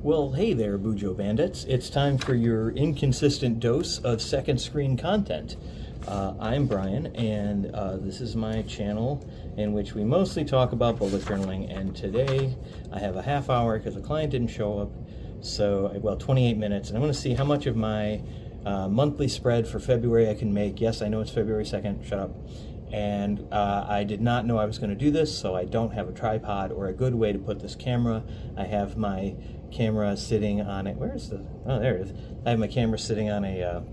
Well, hey there, Bujo Bandits. It's time for your inconsistent dose of second screen content. I'm Brian, and this is my channel in which we mostly talk about bullet journaling, and today I have a half hour because a client didn't show up, so, well, 28 minutes, and I'm going to see how much of my monthly spread for February I can make. Yes, I know it's February 2nd, shut up. And I did not know I was going to do this, so I don't have a tripod or a good way to put this camera. I have my camera sitting on it. Where's the? Oh, there it is. I have my camera sitting on a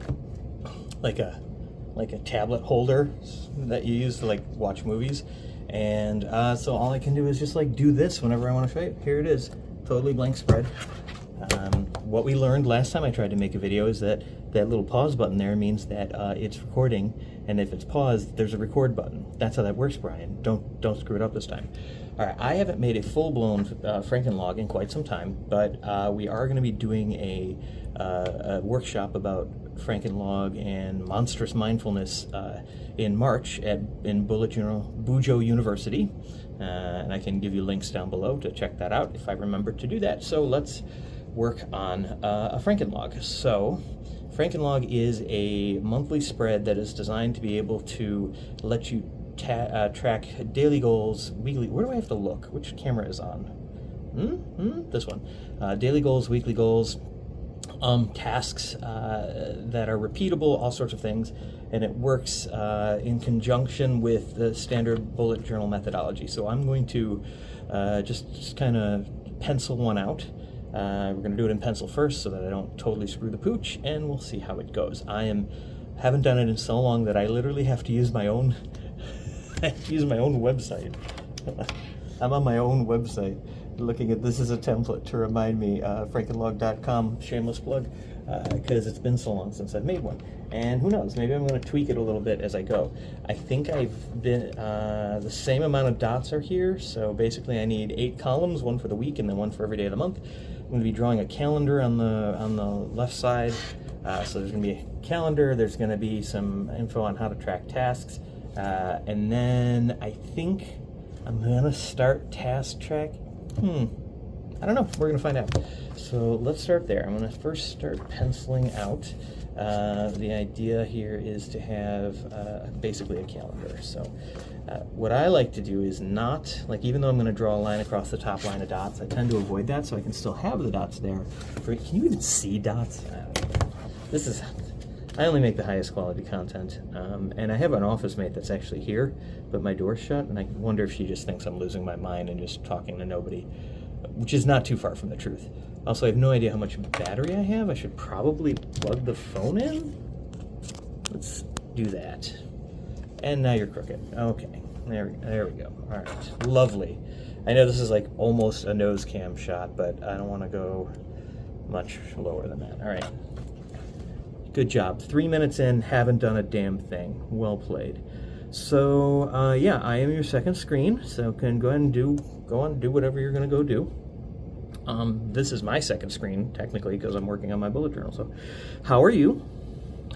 like a tablet holder that you use to like watch movies, and so all I can do is just like do this whenever I want to show you. Here it is, totally blank spread. What we learned last time I tried to make a video is that that little pause button there means that it's recording, and if it's paused, there's a record button. That's how that works, Brian. Don't screw it up this time. All right, I haven't made a full-blown Frankenlog in quite some time, but we are going to be doing a workshop about Frankenlog and monstrous mindfulness in March in Bujo University, and I can give you links down below to check that out if I remember to do that. So let's work on a Frankenlog. So Frankenlog is a monthly spread that is designed to be able to let you track daily goals, weekly. Where do I have to look? Which camera is on? This one. Daily goals, weekly goals, tasks that are repeatable, all sorts of things, and it works in conjunction with the standard bullet journal methodology. So I'm going to just kind of pencil one out. We're going to do it in pencil first so that I don't totally screw the pooch, and we'll see how it goes. Haven't done it in so long that I literally have to use my own website. I'm on my own website looking at this as a template to remind me, Frankenlog.com, shameless plug, because it's been so long since I've made one. And who knows, maybe I'm going to tweak it a little bit as I go. I think I've been, the same amount of dots are here, so basically I need 8 columns, one for the week and then one for every day of the month. I'm going to be drawing a calendar on the left side, so there's going to be a calendar, there's going to be some info on how to track tasks, and then I think I'm going to start task track. I don't know, we're going to find out. So let's start there. I'm going to first start penciling out. The idea here is to have basically a calendar. So what I like to do is not, like, even though I'm going to draw a line across the top line of dots, I tend to avoid that so I can still have the dots there. Can you even see dots? I only make the highest quality content, and I have an office mate that's actually here, but my door's shut, and I wonder if she just thinks I'm losing my mind and just talking to nobody, which is not too far from the truth. Also, I have no idea how much battery I have. I should probably plug the phone in. Let's do that. And now you're crooked. Okay, there we go. All right, lovely. I know this is like almost a nose cam shot, but I don't want to go much lower than that. All right. Good job. 3 minutes in, haven't done a damn thing. Well played. So, yeah, I am your second screen, so can go ahead and do whatever you're going to go do. This is my second screen, technically, because I'm working on my bullet journal. So, how are you?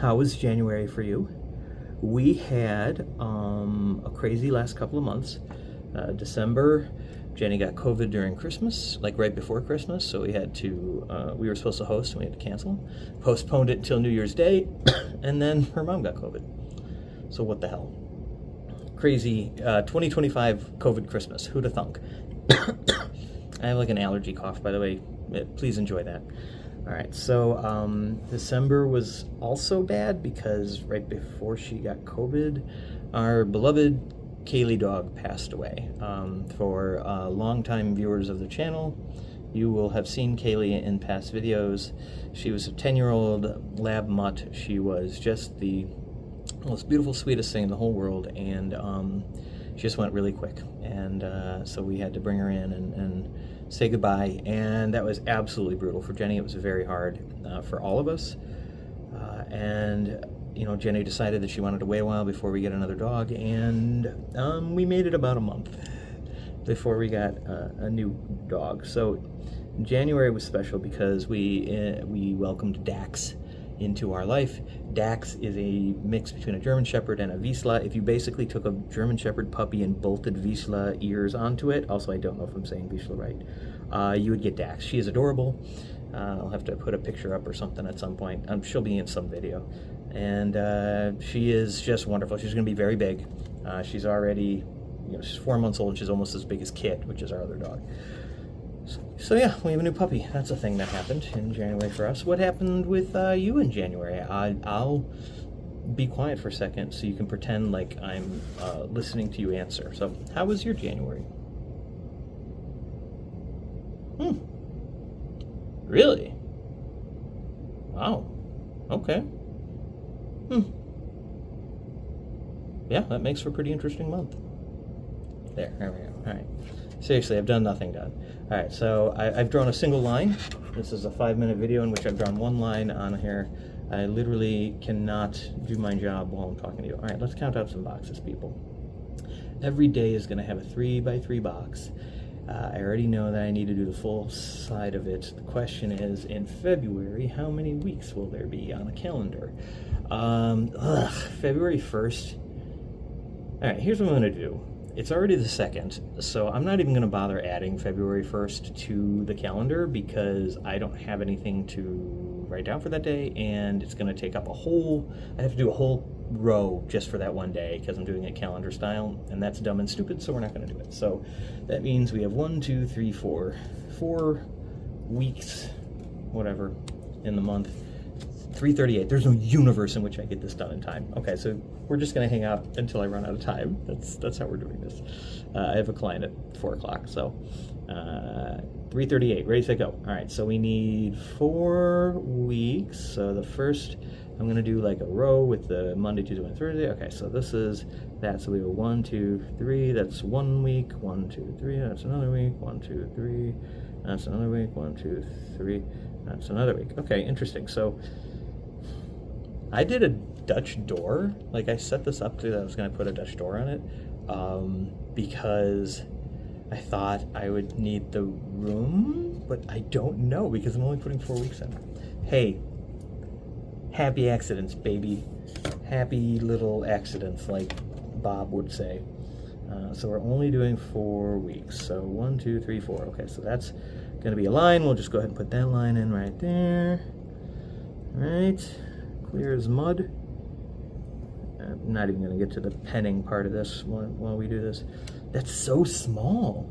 How was January for you? We had a crazy last couple of months. December, Jenny got COVID during Christmas, like right before Christmas, so we had to, we were supposed to host and we had to cancel. Postponed it until New Year's Day, and then her mom got COVID. So what the hell? Crazy 2025 COVID Christmas, who'd have thunk? I have like an allergy cough, by the way, please enjoy that. All right, so December was also bad because right before she got COVID, our beloved Kaylee dog passed away. For longtime viewers of the channel, you will have seen Kaylee in past videos. She was a 10-year-old lab mutt. She was just the most beautiful, sweetest thing in the whole world, and she just went really quick. And so we had to bring her in and say goodbye, and that was absolutely brutal for Jenny. It was very hard for all of us. And you know, Jenny decided that she wanted to wait a while before we get another dog, and we made it about a month before we got a new dog. So January was special because we welcomed Dax into our life. Dax is a mix between a German Shepherd and a Vizsla. If you basically took a German Shepherd puppy and bolted Vizsla ears onto it, also I don't know if I'm saying Vizsla right, you would get Dax. She is adorable. I'll have to put a picture up or something at some point. She'll be in some video. And she is just wonderful. She's going to be very big. She's already, she's 4 months old. She's almost as big as Kit, which is our other dog. So yeah, we have a new puppy. That's a thing that happened in January for us. What happened with you in January? I'll be quiet for a second so you can pretend like I'm listening to you answer. So how was your January? Really? Wow. Okay. Yeah, that makes for a pretty interesting month. There we go. All right. Seriously, I've done nothing done. All right, so I've drawn a single line. This is a 5-minute video in which I've drawn one line on here. I literally cannot do my job while I'm talking to you. All right, let's count out some boxes, people. Every day is going to have a 3x3 box. I already know that I need to do the full side of it. The question is, in February, how many weeks will there be on a calendar? February 1st. All right, here's what I'm going to do. It's already the 2nd, so I'm not even going to bother adding February 1st to the calendar because I don't have anything to write down for that day, and it's going to take up I have to do a whole row just for that one day because I'm doing it calendar style, and that's dumb and stupid, so we're not going to do it. So that means we have 4 weeks, whatever, in the month. 3:38. There's no universe in which I get this done in time. Okay, so we're just going to hang out until I run out of time. That's how we're doing this. I have a client at 4 o'clock, so 3:38. Ready, set, go. All right, so we need 4 weeks. So the first, I'm going to do like a row with the Monday, Tuesday, Wednesday, Thursday. Okay, so this is that. So we go 1, 2, 3. That's 1 week. 1, 2, 3. That's another week. 1, 2, 3. That's another week. 1, 2, 3. That's another week. Okay, interesting. So I did a Dutch door. Like, I set this up to that I was going to put a Dutch door on it because I thought I would need the room, but I don't know because I'm only putting 4 weeks in. Hey, happy accidents, baby. Happy little accidents, like Bob would say. So we're only doing 4 weeks. So 1, 2, 3, 4. Okay, so that's going to be a line. We'll just go ahead and put that line in right there. All right. Clear as mud. I'm not even going to get to the penning part of this while we do this. That's so small.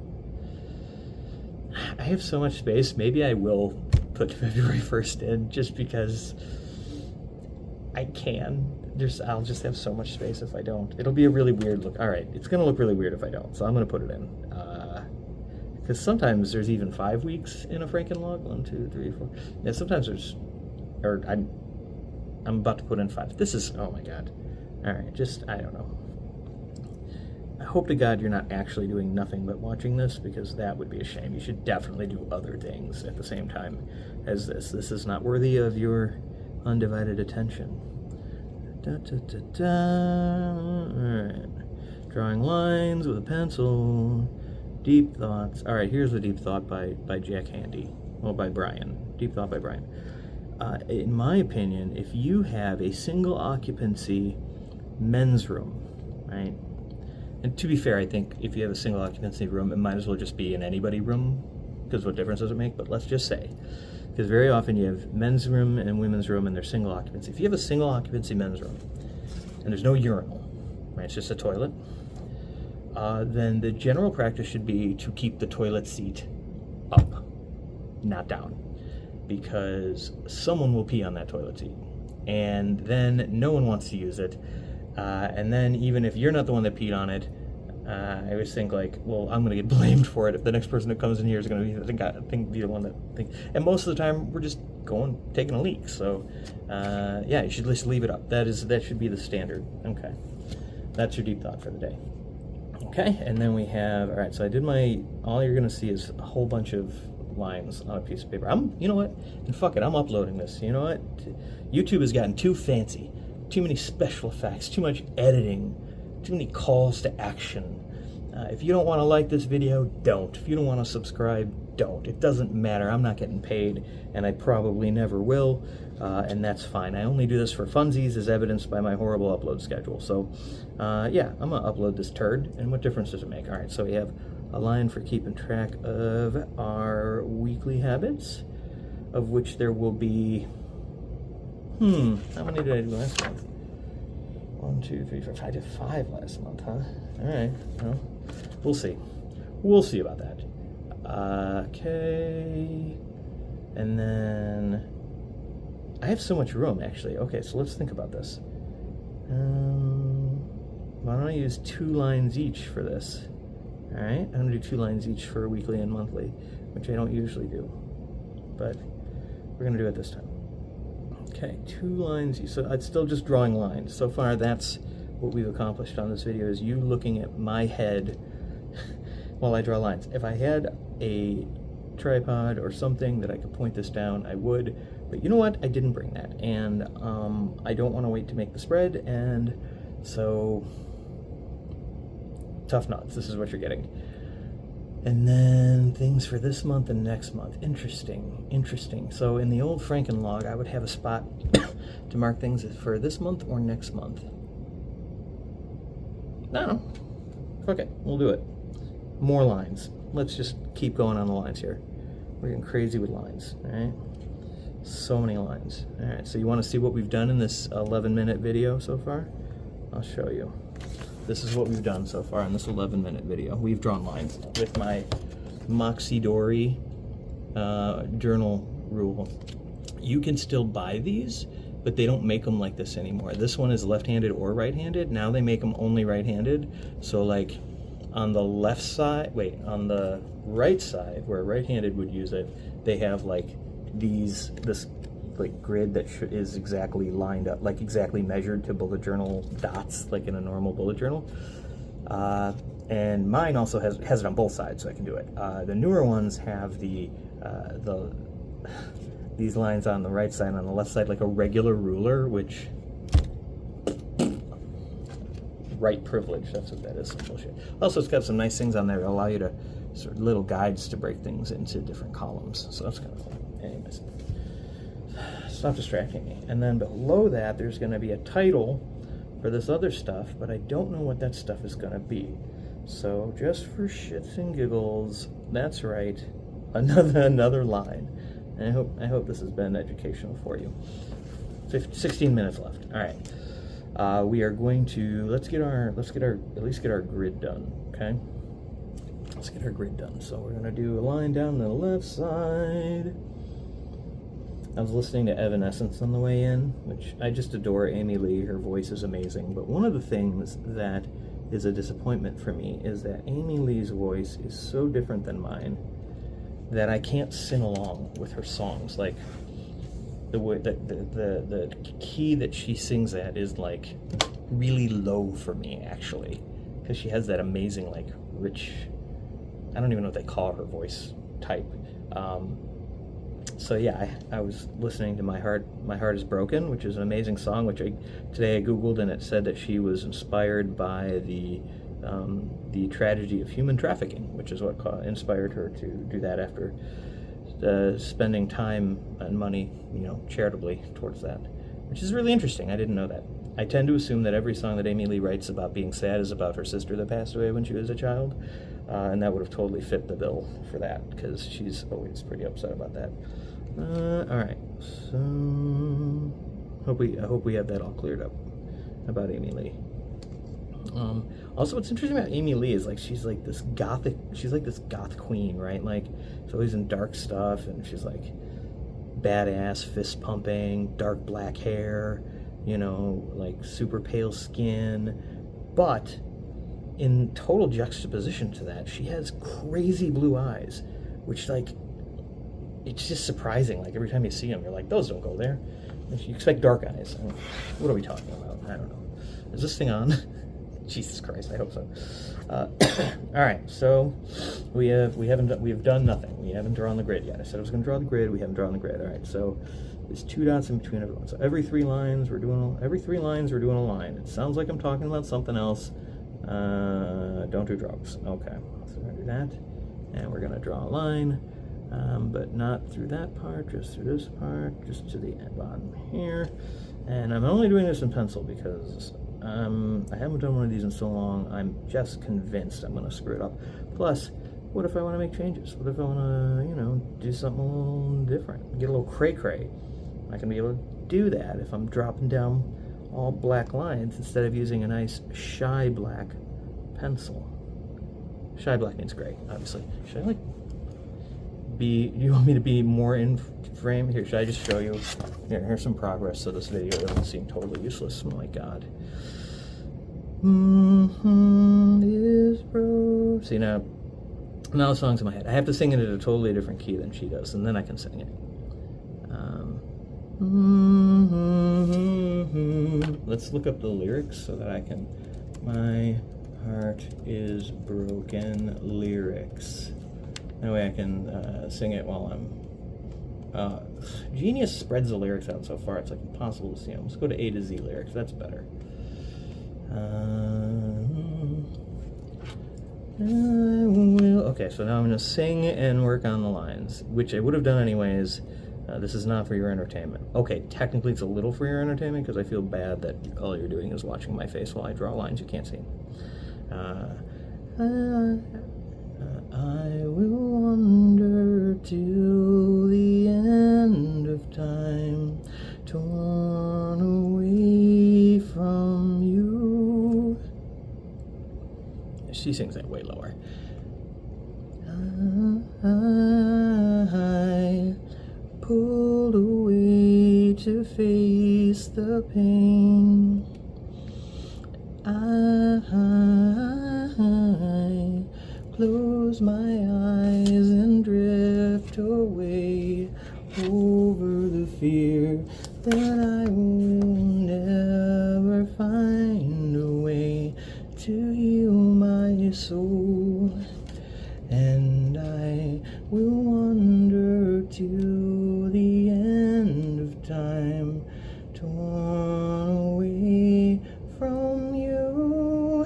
I have so much space. Maybe I will put February 1st in just because I can. I'll just have so much space if I don't. It'll be a really weird look. All right, it's going to look really weird if I don't, so I'm going to put it in. Because sometimes there's even 5 weeks in a Frankenlog. 1, 2, 3, 4. Yeah, sometimes there's, or I'm about to put in 5. This is, oh my God. All right, I don't know. I hope to God you're not actually doing nothing but watching this, because that would be a shame. You should definitely do other things at the same time as this. This is not worthy of your undivided attention. Da, da, da, da. All right. Drawing lines with a pencil. Deep thoughts. All right, here's a deep thought by Jack Handy. Well, by Brian. Deep thought by Brian. In my opinion, if you have a single occupancy men's room, right? And to be fair, I think if you have a single occupancy room, it might as well just be an anybody room, because what difference does it make? But let's just say, because very often you have men's room and women's room and they're single occupancy. If you have a single occupancy men's room and there's no urinal, right? It's just a toilet. Then the general practice should be to keep the toilet seat up, not down, because someone will pee on that toilet seat, and then no one wants to use it. And then even if you're not the one that peed on it, I always think like, well, I'm going to get blamed for it if the next person that comes in here is going to be the one that thinks. And most of the time, we're just taking a leak. So, yeah, you should just leave it up. That should be the standard. Okay, that's your deep thought for the day. Okay, and then we have, all right, so I did all you're going to see is a whole bunch of lines on a piece of paper. You know what? And fuck it, I'm uploading this. You know what? YouTube has gotten too fancy. Too many special effects, too much editing, too many calls to action. If you don't want to like this video, don't. If you don't want to subscribe, don't. It doesn't matter. I'm not getting paid, and I probably never will, and that's fine. I only do this for funsies, as evidenced by my horrible upload schedule. So, yeah, I'm going to upload this turd, and what difference does it make? All right, so we have a line for keeping track of our weekly habits, of which there will be, how many did I do last month? 1, 2, 3, 4, 5. I did 5 last month, huh? All right, well, we'll see. We'll see about that. Okay, and then I have so much room, actually. Okay, so let's think about this. Why don't I use 2 lines each for this? All right, I'm gonna do 2 lines each for weekly and monthly, which I don't usually do, but we're gonna do it this time. Okay, 2 lines each. So it's still just drawing lines. So far, that's what we've accomplished on this video, is you looking at my head while I draw lines. If I had a tripod or something that I could point this down, I would, but you know what? I didn't bring that, and I don't want to wait to make the spread, and so tough nuts. This is what you're getting. And then things for this month and next month. Interesting. So in the old Frankenlog, I would have a spot to mark things for this month or next month. I don't know. Okay, we'll do it. More lines. Let's just keep going on the lines here. We're getting crazy with lines, all right? So many lines. All right, so you want to see what we've done in this 11-minute video so far? I'll show you. This is what we've done so far in this 11-minute video. We've drawn lines with my Moxie Dory journal rule. You can still buy these, but they don't make them like this anymore. This one is left-handed or right-handed. Now they make them only right-handed. So like on the left side, on the right side, where right-handed would use it, they have like this like grid that is exactly lined up, like exactly measured to bullet journal dots, like in a normal bullet journal. And mine also has it on both sides, so I can do it. The newer ones have these lines on the right side and on the left side like a regular ruler, which right privilege, that's what that is, some bullshit. Also, it's got some nice things on there that allow you to sort of little guides to break things into different columns, so that's kind of cool. Anyways, stop distracting me. And then below that, there's going to be a title for this other stuff, but I don't know what that stuff is going to be. So just for shits and giggles, that's right, another line. And I hope this has been educational for you. 16 minutes left. All right. We are going to at least get our grid done. Okay. Let's get our grid done. So we're going to do a line down the left side. I was listening to Evanescence on the way in, which I just adore Amy Lee. Her voice is amazing. But one of the things that is a disappointment for me is that Amy Lee's voice is so different than mine that I can't sing along with her songs. Like the way the key that she sings at is like really low for me, actually, because she has that amazing like rich, I don't even know what they call her voice type. So yeah, I was listening to My Heart is Broken, which is an amazing song, which today I Googled, and it said that she was inspired by the tragedy of human trafficking, which is what inspired her to do that after spending time and money, charitably towards that, which is really interesting. I didn't know that. I tend to assume that every song that Amy Lee writes about being sad is about her sister that passed away when she was a child, and that would have totally fit the bill for that, because she's always pretty upset about that. All right, so I hope we have that all cleared up about Amy Lee. Also, what's interesting about Amy Lee is like she's like this goth queen, right? Like she's always in dark stuff, and she's like badass, fist pumping, dark black hair, like super pale skin. But in total juxtaposition to that, she has crazy blue eyes, which like it's just surprising. Like every time you see them, you're like, those don't go there. You expect dark eyes. What are we talking about? I don't know. Is this thing on? Jesus Christ, I hope so. All right, so we have done nothing. We haven't drawn the grid yet. I said I was going to draw the grid. We haven't drawn the grid. All right, so there's 2 dots in between everyone. So every 3 lines we're doing a line. It sounds like I'm talking about something else. Don't do drugs. Okay, so we're gonna do that, and we're gonna draw a line, but not through that part, just through this part, just to the bottom here. And I'm only doing this in pencil because I haven't done one of these in so long. I'm just convinced I'm going to screw it up. Plus, what if I want to make changes? What if I want to, you know, do something a little different, get a little cray-cray? I can be able to do that if I'm dropping down all black lines instead of using a nice shy black pencil. Shy black means gray, obviously. Should I you want me to be more in frame? Here, should I just show you? Here's some progress so this video doesn't seem totally useless. Oh my god. See, now the song's in my head. I have to sing it at a totally different key than she does, and then I can sing it. Let's look up the lyrics so that I can. My heart is broken lyrics. That way I can sing it while I'm. Genius spreads the lyrics out so far it's like impossible to see them. Let's go to A to Z lyrics. That's better. Okay, so now I'm going to sing and work on the lines, which I would have done anyways. This is not for your entertainment. Okay, technically it's a little for your entertainment because I feel bad that all you're doing is watching my face while I draw lines you can't see. I will wander till the end of time, torn away from you. She sings that way lower. I pulled away to face the pain. I close my eyes and drift away over the fear that I will never find a way to heal my soul. And I will wander to the end of time, torn away from you.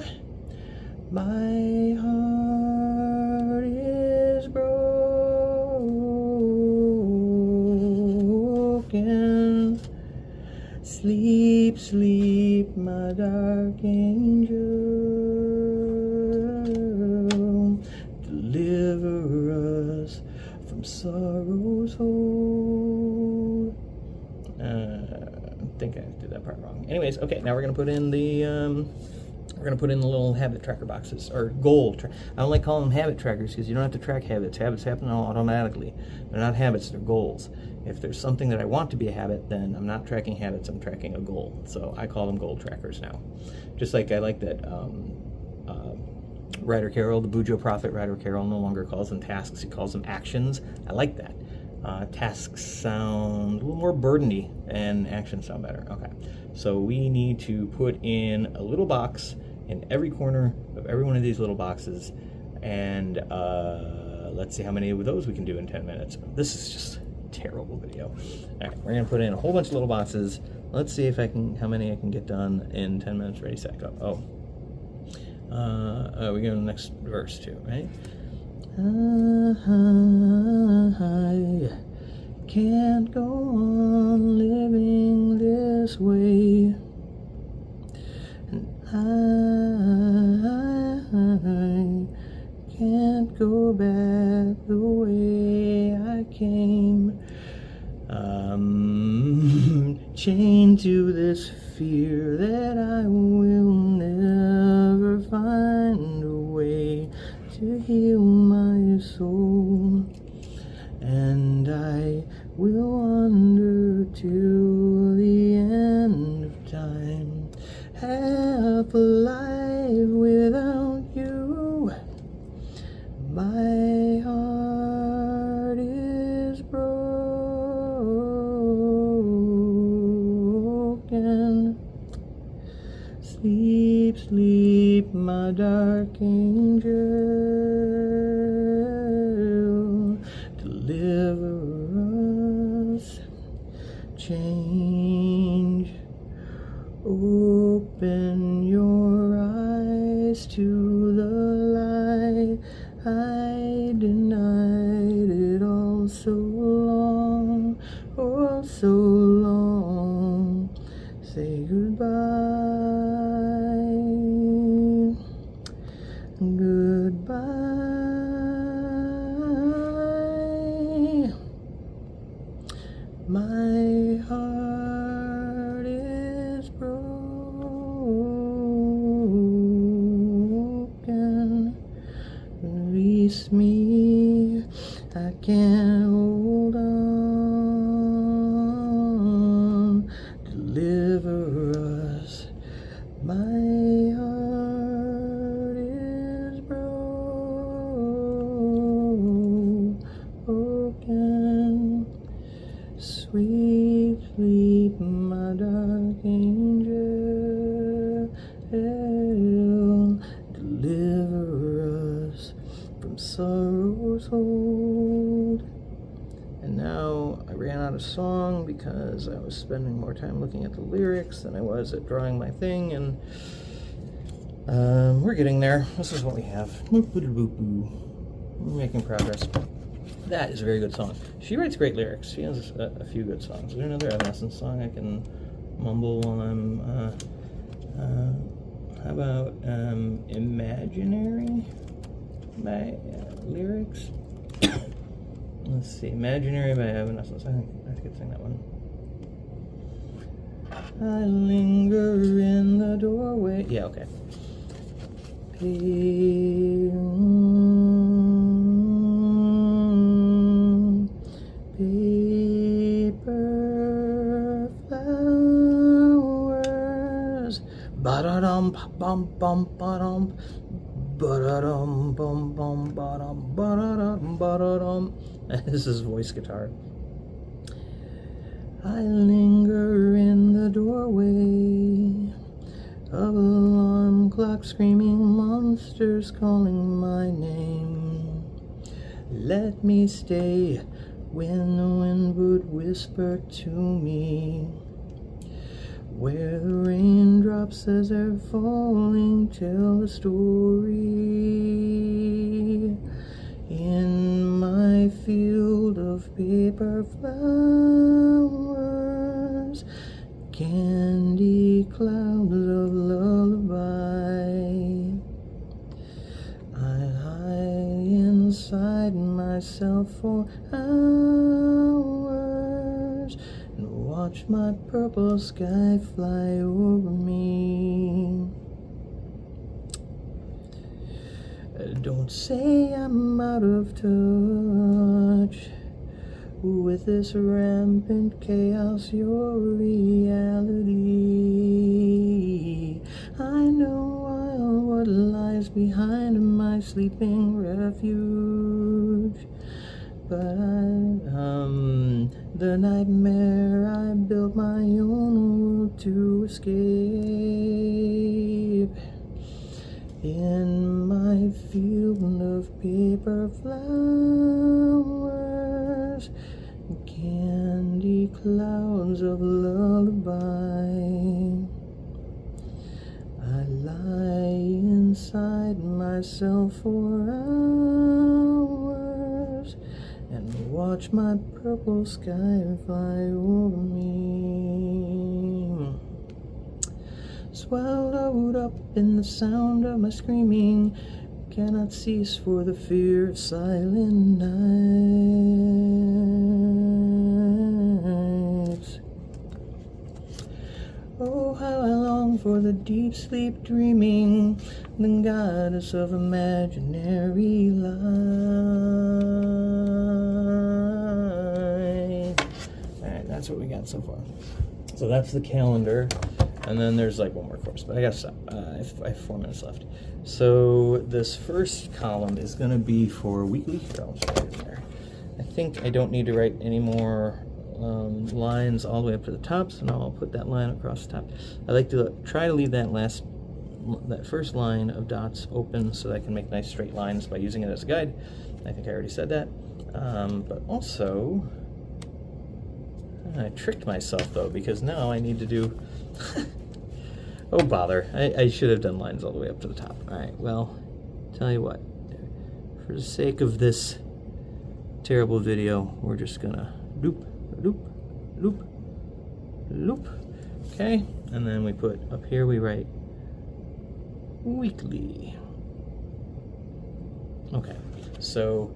My heart is broken. Sleep, sleep, my dark angel. Deliver us from sorrow's hold. I think I did that part wrong. Anyways, okay, now we're gonna put in the little habit tracker boxes, or goal. I don't like calling them habit trackers because you don't have to track habits. Habits happen automatically. They're not habits, they're goals. If there's something that I want to be a habit, then I'm not tracking habits, I'm tracking a goal. So I call them goal trackers now. Just like I like that Ryder Carroll, the Bujo prophet Ryder Carroll, no longer calls them tasks, he calls them actions. I like that. Tasks sound a little more burdeny and actions sound better. Okay, so we need to put in a little box in every corner of every one of these little boxes, and let's see how many of those we can do in 10 minutes. This is just a terrible video. All right, we're gonna put in a whole bunch of little boxes. Let's see if how many I can get done in 10 minutes. Ready, set, go. We go to the next verse too, right? I can't go on living this way, and I can't go back the way I came. Chained to this fear that I will never find a way to heal my soul, and I will wander to the end of time, half alive without you. My heart is broken. Sleep, sleep, my dark angel. Deliver us. Change. Open your eyes to the light. I denied it all so long, oh so long. Say goodbye, goodbye. My heart is broken. Release me, I can't hold on. Deliver us. My heart is broken. Sweet sleep, my dark angel. Deliver us from sorrow's hold. And now I ran out of song because I was spending more time looking at the lyrics than I was at drawing my thing, and we're getting there. This is what we have. We're making progress. That is a very good song. She writes great lyrics. She has a few good songs. Is there another Evanescence song I can mumble while I'm... how about Imaginary by lyrics? Let's see, Imaginary by Evanescence. I could sing that one. I linger in the doorway. Yeah, okay. Paper flowers. Ba-da-dum, bum, bum, ba-dum. Ba-da-dum, bum, bum, ba-dum, ba-da-dum, ba-da-dum. This is voice guitar. I linger in the doorway of alarm clock, screaming monsters calling my name. Let me stay when the wind would whisper to me, where the raindrops as they're falling tell a story. In my field of paper flowers, candy clouds of lullaby, I hide inside myself for hours and watch my purple sky fly over me. Don't say I'm out of touch with this rampant chaos, your reality. I know all what lies behind my sleeping refuge, but the nightmare I built my own world to escape. In my field of paper flowers, candy clouds of lullaby, I lie inside myself for hours and watch my purple sky fly over me. Swallowed up in the sound of my screaming, cannot cease for the fear of silent nights. Oh, how I long for the deep sleep dreaming, the goddess of imaginary light. Alright, that's what we got so far. So that's the calendar. And then there's like one more course, but I guess I have 4 minutes left. So this first column is going to be for weekly. Here, I'll just write it there. I think I don't need to write any more lines all the way up to the top, so now I'll put that line across the top. I like to try to leave that first line of dots open so that I can make nice straight lines by using it as a guide. I think I already said that. But also, I tricked myself though, because now I need to do oh bother, I should have done lines all the way up to the top. Alright, well, tell you what, for the sake of this terrible video, we're just gonna loop, loop, loop, loop. Okay, and then we put up here, we write weekly. Okay, so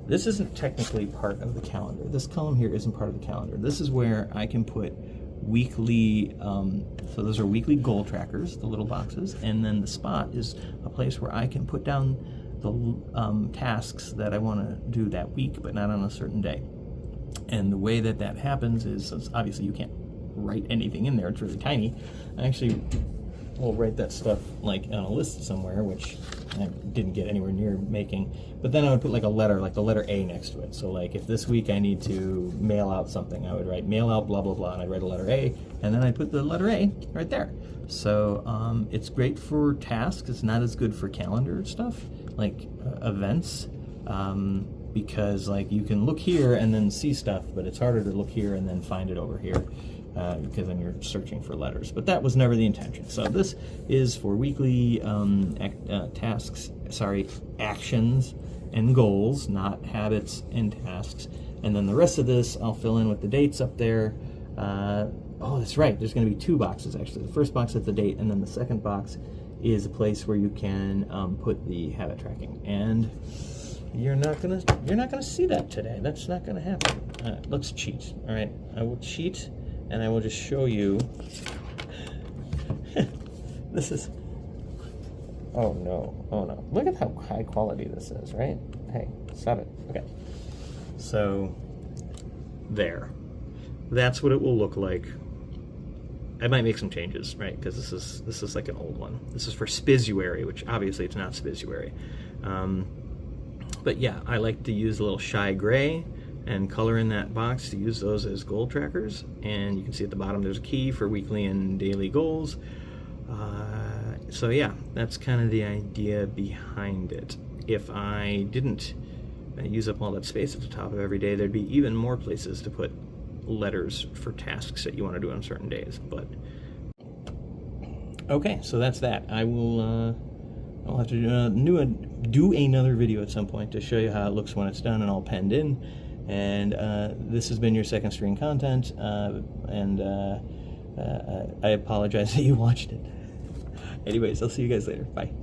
this isn't technically part of the calendar. This column here isn't part of the calendar. This is where I can put weekly, so those are weekly goal trackers, the little boxes, and then the spot is a place where I can put down the tasks that I want to do that week, but not on a certain day. And the way that that happens is, obviously you can't write anything in there, it's really tiny. I actually will write that stuff like on a list somewhere, which I didn't get anywhere near making, but then I would put like a letter, like the letter A next to it. So like if this week I need to mail out something, I would write mail out blah blah blah, and I'd write a letter A, and then I'd put the letter A right there. So it's great for tasks. It's not as good for calendar stuff, like events, because like you can look here and then see stuff, but it's harder to look here and then find it over here. Because then you're searching for letters. But that was never the intention. So this is for weekly actions and goals, not habits and tasks. And then the rest of this, I'll fill in with the dates up there. Oh, that's right. There's going to be two boxes, actually. The first box is the date, and then the second box is a place where you can put the habit tracking. And you're not gonna see that today. That's not going to happen. Let's cheat. All right, I will cheat. And I will just show you. This is. Oh no! Oh no! Look at how high quality this is, right? Hey, stop it. Okay. So there. That's what it will look like. I might make some changes, right? Because this is like an old one. This is for Spisuary, which obviously it's not Spisuary. But yeah, I like to use a little shy gray and color in that box to use those as goal trackers. And you can see at the bottom there's a key for weekly and daily goals. So yeah, that's kind of the idea behind it. If I didn't use up all that space at the top of every day, there'd be even more places to put letters for tasks that you want to do on certain days. But okay, so that's that. I'll have to do another video at some point to show you how it looks when it's done and all penned in. And this has been your second screen content, and I apologize that you watched it. Anyways, I'll see you guys later. Bye.